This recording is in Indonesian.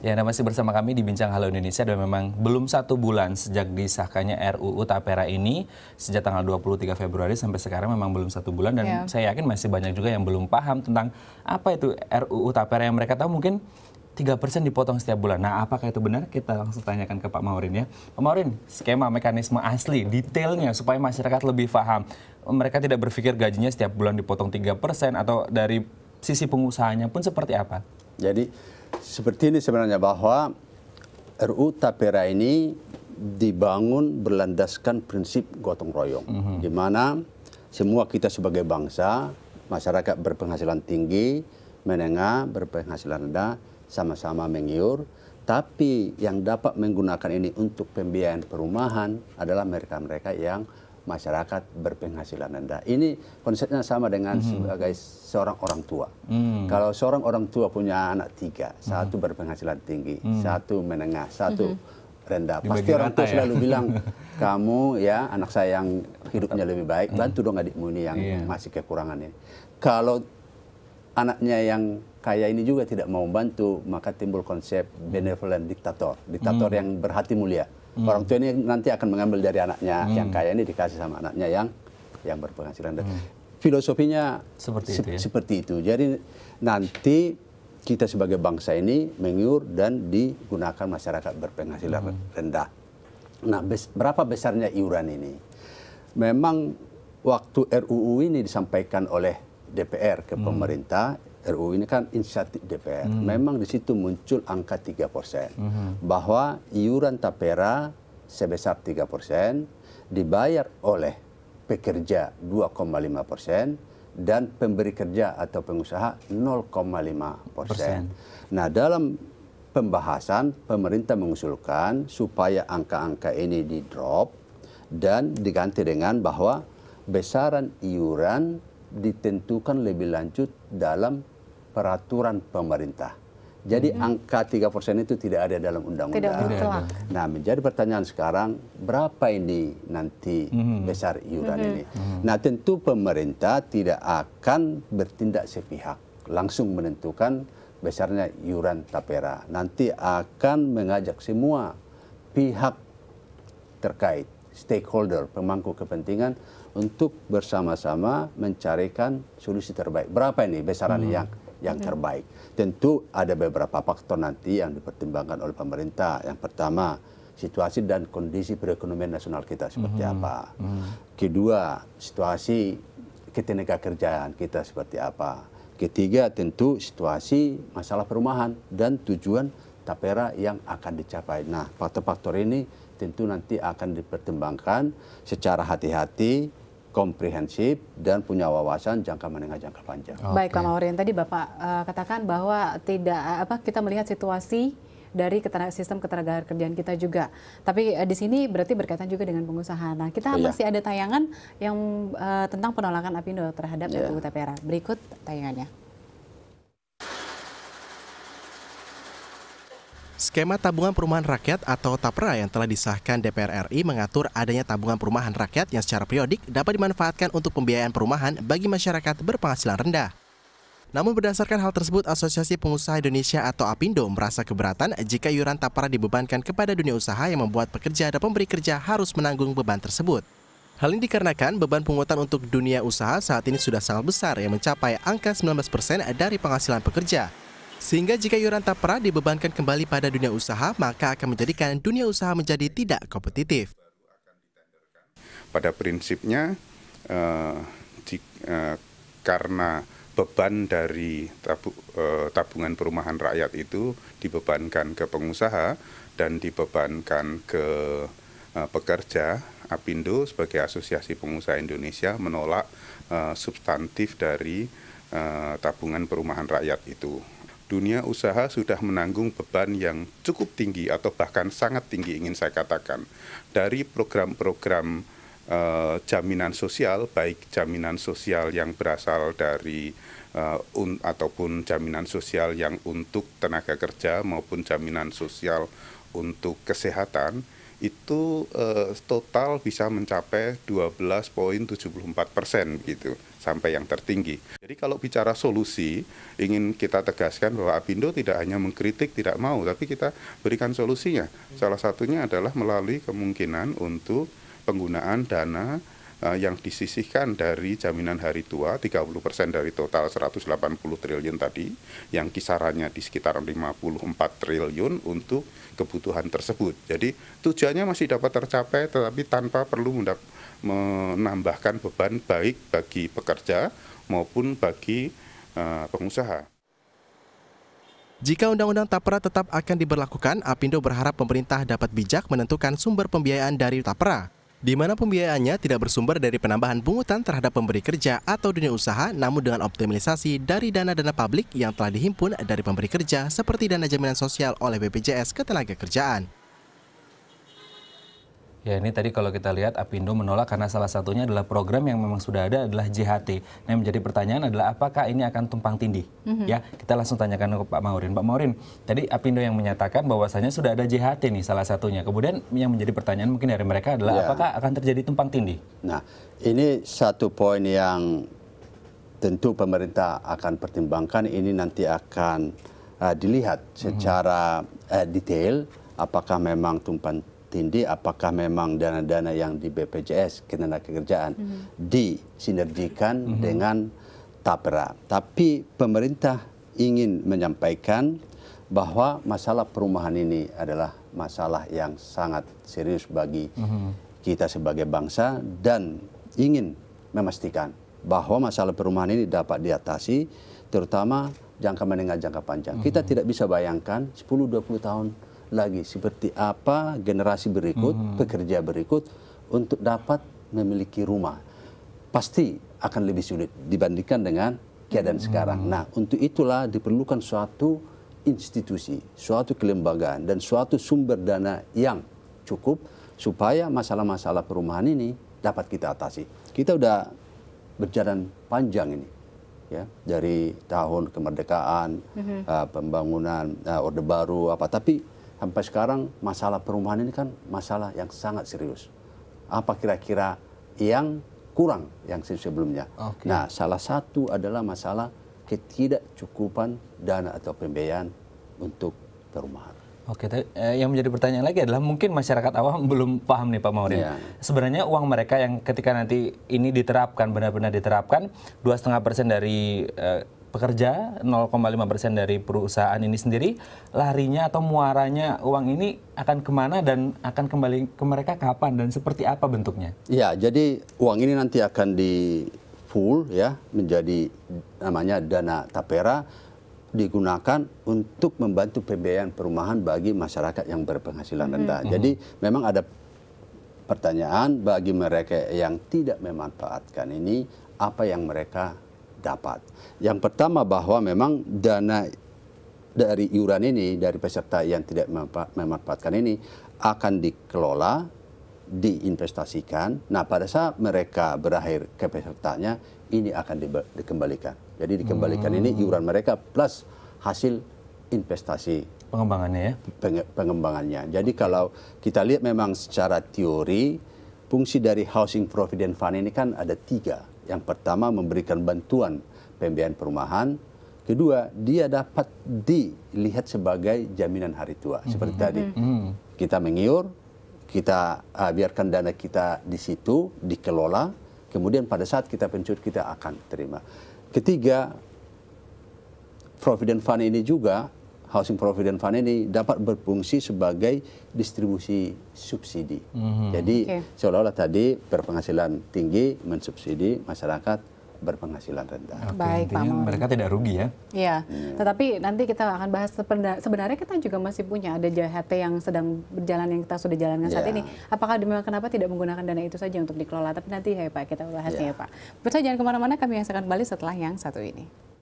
Ya, Anda masih bersama kami di Bincang Halo Indonesia dan memang belum 1 bulan sejak disahkannya RUU Tapera ini sejak tanggal 23 Februari sampai sekarang memang belum 1 bulan dan saya yakin masih banyak juga yang belum paham tentang apa itu RUU Tapera yang mereka tahu mungkin 3% dipotong setiap bulan. Nah, apakah itu benar? Kita langsung tanyakan ke Pak Maurin ya. Pak Maurin, skema mekanisme asli, detailnya supaya masyarakat lebih paham. Mereka tidak berpikir gajinya setiap bulan dipotong 3% atau dari sisi pengusahanya pun seperti apa? Jadi seperti ini sebenarnya bahwa RUU Tapera ini dibangun berlandaskan prinsip gotong royong, di mana semua kita sebagai bangsa, masyarakat berpenghasilan tinggi, menengah, berpenghasilan rendah, sama-sama mengiur, tapi yang dapat menggunakan ini untuk pembiayaan perumahan adalah mereka-mereka yang masyarakat berpenghasilan rendah. Ini konsepnya sama dengan sebagai seorang orang tua. Kalau seorang orang tua punya anak 3, satu berpenghasilan tinggi, satu menengah, satu rendah. Pasti orang tua selalu bilang, kamu ya anak saya yang hidupnya lebih baik, bantu dong adikmu ini yang masih kekurangan ini. Kalau anaknya yang kaya ini juga tidak mau membantu, maka timbul konsep benevolent diktator, diktator yang berhati mulia. Orang tua ini nanti akan mengambil dari anaknya yang kaya ini dikasih sama anaknya yang berpenghasilan. Filosofinya seperti itu. Jadi nanti kita sebagai bangsa ini mengiur dan digunakan masyarakat berpenghasilan rendah. Nah, berapa besarnya iuran ini? Memang waktu RUU ini disampaikan oleh DPR ke pemerintah, RUU ini kan inisiatif DPR. Memang di situ muncul angka 3%. Bahwa iuran tapera sebesar 3% dibayar oleh pekerja 2,5% dan pemberi kerja atau pengusaha 0,5%. Nah, dalam pembahasan pemerintah mengusulkan supaya angka-angka ini di-drop dan diganti dengan bahwa besaran iuran ditentukan lebih lanjut dalam peraturan pemerintah. Jadi angka 3% itu tidak ada dalam undang-undang. Nah, menjadi pertanyaan sekarang, berapa ini nanti besar iuran ini? Nah, tentu pemerintah tidak akan bertindak sepihak, langsung menentukan besarnya iuran tapera. Nanti akan mengajak semua pihak terkait, stakeholder, pemangku kepentingan, untuk bersama-sama mencarikan solusi terbaik. Berapa ini besaran yang terbaik? Tentu ada beberapa faktor nanti yang dipertimbangkan oleh pemerintah. Yang pertama, situasi dan kondisi perekonomian nasional kita seperti apa. Kedua, situasi ketenagakerjaan kita seperti apa. Ketiga, tentu situasi masalah perumahan dan tujuan tapera yang akan dicapai. Nah, faktor-faktor ini tentu nanti akan dipertimbangkan secara hati-hati, komprehensif, dan punya wawasan jangka menengah jangka panjang. Baik Pak Maurin, tadi Bapak katakan bahwa kita melihat situasi dari sistem ketenagakerjaan kita juga. Tapi di sini berarti berkaitan juga dengan pengusaha. Nah, kita masih ada tayangan yang tentang penolakan Apindo terhadap RUU Tapera. Berikut tayangannya. Skema tabungan perumahan rakyat atau TAPRA yang telah disahkan DPR RI mengatur adanya tabungan perumahan rakyat yang secara periodik dapat dimanfaatkan untuk pembiayaan perumahan bagi masyarakat berpenghasilan rendah. Namun berdasarkan hal tersebut, Asosiasi Pengusaha Indonesia atau APindo merasa keberatan jika iuran TAPRA dibebankan kepada dunia usaha yang membuat pekerja dan pemberi kerja harus menanggung beban tersebut. Hal ini dikarenakan beban pungutan untuk dunia usaha saat ini sudah sangat besar yang mencapai angka 19% dari penghasilan pekerja. Sehingga jika iuran tapera dibebankan kembali pada dunia usaha, maka akan menjadikan dunia usaha menjadi tidak kompetitif. Pada prinsipnya, karena beban dari tabungan perumahan rakyat itu dibebankan ke pengusaha dan dibebankan ke pekerja, Apindo sebagai Asosiasi Pengusaha Indonesia menolak substantif dari tabungan perumahan rakyat itu. Dunia usaha sudah menanggung beban yang cukup tinggi atau bahkan sangat tinggi, ingin saya katakan, dari program-program jaminan sosial, baik jaminan sosial yang berasal dari ataupun jaminan sosial yang untuk tenaga kerja maupun jaminan sosial untuk kesehatan, itu total bisa mencapai 12,74% gitu. sampai yang tertinggi. Jadi kalau bicara solusi, ingin kita tegaskan bahwa Apindo tidak hanya mengkritik, tidak mau, tapi kita berikan solusinya. Salah satunya adalah melalui kemungkinan untuk penggunaan dana yang disisihkan dari jaminan hari tua, 30% dari total 180 triliun tadi, yang kisarannya di sekitar 54 triliun untuk kebutuhan tersebut. Jadi tujuannya masih dapat tercapai, tetapi tanpa perlu menambahkan beban baik bagi pekerja maupun bagi pengusaha. Jika Undang-Undang Tapera tetap akan diberlakukan, Apindo berharap pemerintah dapat bijak menentukan sumber pembiayaan dari Tapera, di mana pembiayaannya tidak bersumber dari penambahan pungutan terhadap pemberi kerja atau dunia usaha, namun dengan optimalisasi dari dana-dana publik yang telah dihimpun dari pemberi kerja seperti dana jaminan sosial oleh BPJS Ketenagakerjaan. Ya, ini tadi kalau kita lihat Apindo menolak karena salah satunya adalah program yang memang sudah ada adalah JHT. Nah, yang menjadi pertanyaan adalah apakah ini akan tumpang tindih? Ya, kita langsung tanyakan ke Pak Maurin. Pak Maurin, tadi Apindo yang menyatakan bahwasanya sudah ada JHT nih salah satunya. Kemudian yang menjadi pertanyaan mungkin dari mereka adalah apakah akan terjadi tumpang tindih? Nah, ini satu poin yang tentu pemerintah akan pertimbangkan. Ini nanti akan dilihat secara detail apakah memang tumpang tindih, apakah memang dana-dana yang di BPJS Ketenagakerjaan disinergikan dengan Tapera. Tapi pemerintah ingin menyampaikan bahwa masalah perumahan ini adalah masalah yang sangat serius bagi kita sebagai bangsa dan ingin memastikan bahwa masalah perumahan ini dapat diatasi, terutama jangka menengah, jangka panjang. Kita tidak bisa bayangkan 10-20 tahun lagi seperti apa generasi berikut, pekerja berikut untuk dapat memiliki rumah. Pasti akan lebih sulit dibandingkan dengan keadaan sekarang. Nah, untuk itulah diperlukan suatu institusi, suatu kelembagaan dan suatu sumber dana yang cukup supaya masalah-masalah perumahan ini dapat kita atasi. Kita udah berjalan panjang ini, ya, dari tahun kemerdekaan, pembangunan Orde Baru tapi sampai sekarang masalah perumahan ini kan masalah yang sangat serius. Apa kira-kira yang kurang yang sebelumnya? Nah, salah satu adalah masalah ketidakcukupan dana atau pembiayaan untuk perumahan. Oke, yang menjadi pertanyaan lagi adalah mungkin masyarakat awam belum paham nih Pak Maurin. Sebenarnya uang mereka yang ketika nanti ini diterapkan, benar-benar diterapkan, 2,5% dari pekerja, 0,5% dari perusahaan ini sendiri, larinya atau muaranya uang ini akan kemana dan akan kembali ke mereka kapan dan seperti apa bentuknya? Ya, jadi uang ini nanti akan di full ya menjadi namanya dana Tapera, digunakan untuk membantu pembiayaan perumahan bagi masyarakat yang berpenghasilan rendah. Jadi memang ada pertanyaan bagi mereka yang tidak memanfaatkan ini, apa yang mereka dapat. Yang pertama bahwa memang dana dari iuran ini, dari peserta yang tidak memanfaatkan ini akan dikelola, diinvestasikan. Nah, pada saat mereka berakhir ke pesertanya, ini akan dikembalikan. Jadi dikembalikan ini iuran mereka plus hasil investasi pengembangannya ya. Pengembangannya. Jadi kalau kita lihat memang secara teori, fungsi dari Housing Provident Fund ini kan ada 3. Yang pertama memberikan bantuan pembiayaan perumahan. Kedua, dia dapat dilihat sebagai jaminan hari tua. Seperti tadi, kita mengiur, kita biarkan dana kita di situ, dikelola, kemudian pada saat kita pensiun kita akan terima. Ketiga, Provident Fund ini juga, Housing Provident Fund ini dapat berfungsi sebagai distribusi subsidi. Jadi seolah-olah tadi berpenghasilan tinggi mensubsidi masyarakat berpenghasilan rendah. Baik, Pak Maurin. Mereka tidak rugi ya. Iya, tetapi nanti kita akan bahas sebenarnya kita juga masih punya ada JHT yang sedang berjalan yang kita sudah jalankan saat ini. Apakah memang kenapa tidak menggunakan dana itu saja untuk dikelola? Tapi nanti ya Pak kita bahasnya ya Pak. Pemirsa jangan kemana-mana, kami akan kembali setelah yang satu ini.